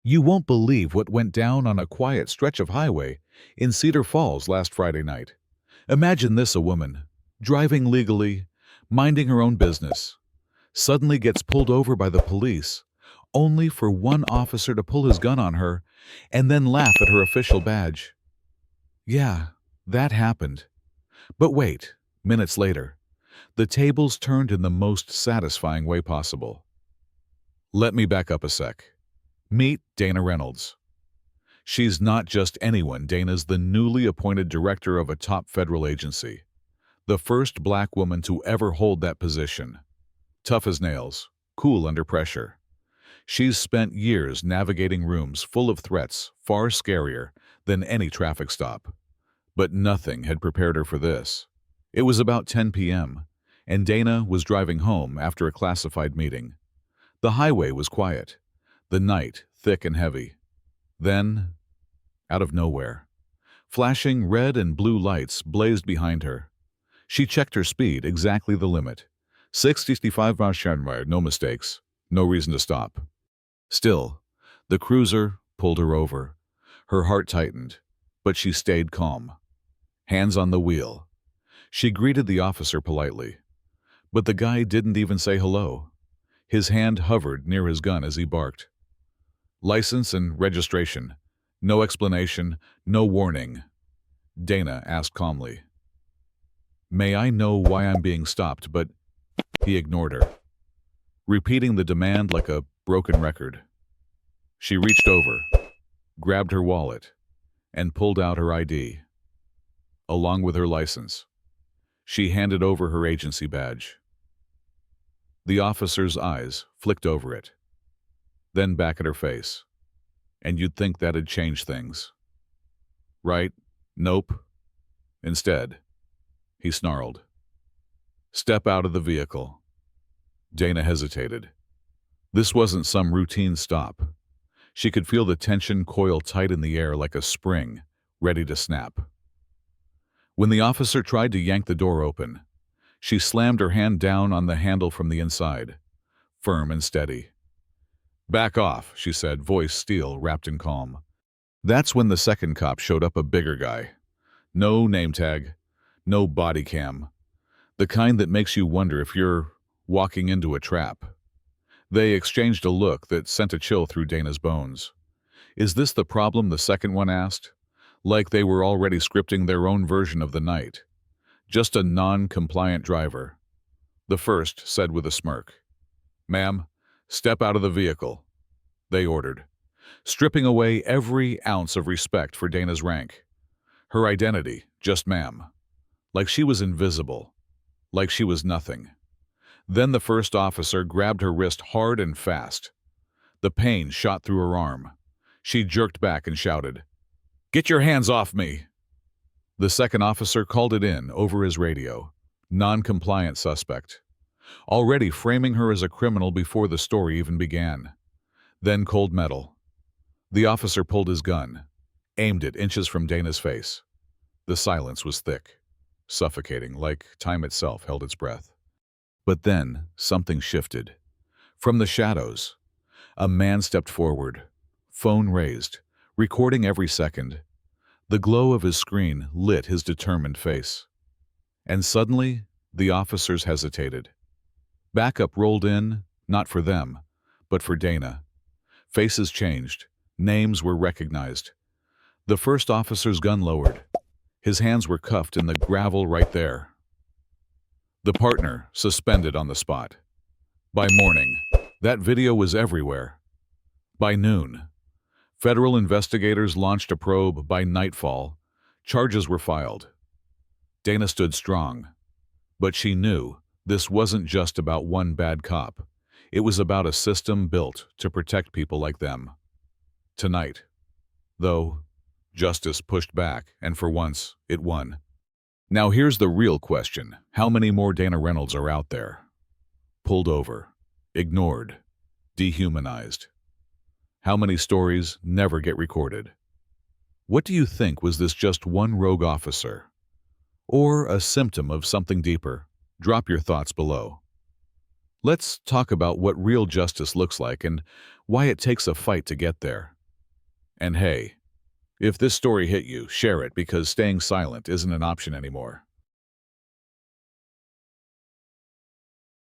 You won't believe what went down on a quiet stretch of highway in Cedar Falls last Friday night. Imagine this: a woman, driving legally, minding her own business, suddenly gets pulled over by the police, only for one officer to pull his gun on her and then laugh at her official badge. Yeah, that happened. But wait, minutes later, the tables turned in the most satisfying way possible. Let me back up a sec. Meet Dana Reynolds. She's not just anyone. Dana's the newly appointed director of a top federal agency, the first black woman to ever hold that position. Tough as nails, cool under pressure. She's spent years navigating rooms full of threats far scarier than any traffic stop. But nothing had prepared her for this. It was about 10 p.m., and Dana was driving home after a classified meeting. The highway was quiet, the night thick and heavy. Then, out of nowhere, flashing red and blue lights blazed behind her. She checked her speed, exactly the limit. 65 miles per hour, no mistakes, no reason to stop. Still, the cruiser pulled her over. Her heart tightened, but she stayed calm. Hands on the wheel. She greeted the officer politely, but the guy didn't even say hello. His hand hovered near his gun as he barked. License and registration. No explanation, no warning. Dana asked calmly. May I know why I'm being stopped? But he ignored her, repeating the demand like a broken record. She reached over, grabbed her wallet, and pulled out her ID. Along with her license, she handed over her agency badge. The officer's eyes flicked over it, then back at her face, and you'd think that'd change things. Right? Nope. Instead, he snarled. Step out of the vehicle. Dana hesitated. This wasn't some routine stop. She could feel the tension coil tight in the air like a spring, ready to snap. When the officer tried to yank the door open, she slammed her hand down on the handle from the inside, firm and steady. Back off, she said, voice steel wrapped in calm. That's when the second cop showed up, a bigger guy. No name tag, no body cam. The kind that makes you wonder if you're walking into a trap. They exchanged a look that sent a chill through Dana's bones. Is this the problem? The second one asked, like they were already scripting their own version of the night. Just a non-compliant driver. The first said with a smirk. Ma'am, step out of the vehicle, they ordered, stripping away every ounce of respect for Dana's rank. Her identity, just ma'am. Like she was invisible. Like she was nothing. Then the first officer grabbed her wrist hard and fast. The pain shot through her arm. She jerked back and shouted, Get your hands off me! The second officer called it in over his radio. Non-compliant suspect. Already framing her as a criminal before the story even began. Then cold metal. The officer pulled his gun, aimed it inches from Dana's face. The silence was thick, suffocating, like time itself held its breath. But then something shifted. From the shadows, a man stepped forward, phone raised, recording every second. The glow of his screen lit his determined face. And suddenly, the officers hesitated. Backup rolled in, not for them, but for Dana. Faces changed. Names were recognized. The first officer's gun lowered. His hands were cuffed in the gravel right there. The partner suspended on the spot. By morning, that video was everywhere. By noon, federal investigators launched a probe. By nightfall, charges were filed. Dana stood strong, but she knew this wasn't just about one bad cop. It was about a system built to protect people like them. Tonight, though, justice pushed back, and for once, it won. Now here's the real question. How many more Dana Reynolds are out there? Pulled over, ignored, dehumanized. How many stories never get recorded? What do you think? Was this just one rogue officer? Or a symptom of something deeper? Drop your thoughts below. Let's talk about what real justice looks like and why it takes a fight to get there. And hey, if this story hit you, share it because staying silent isn't an option anymore.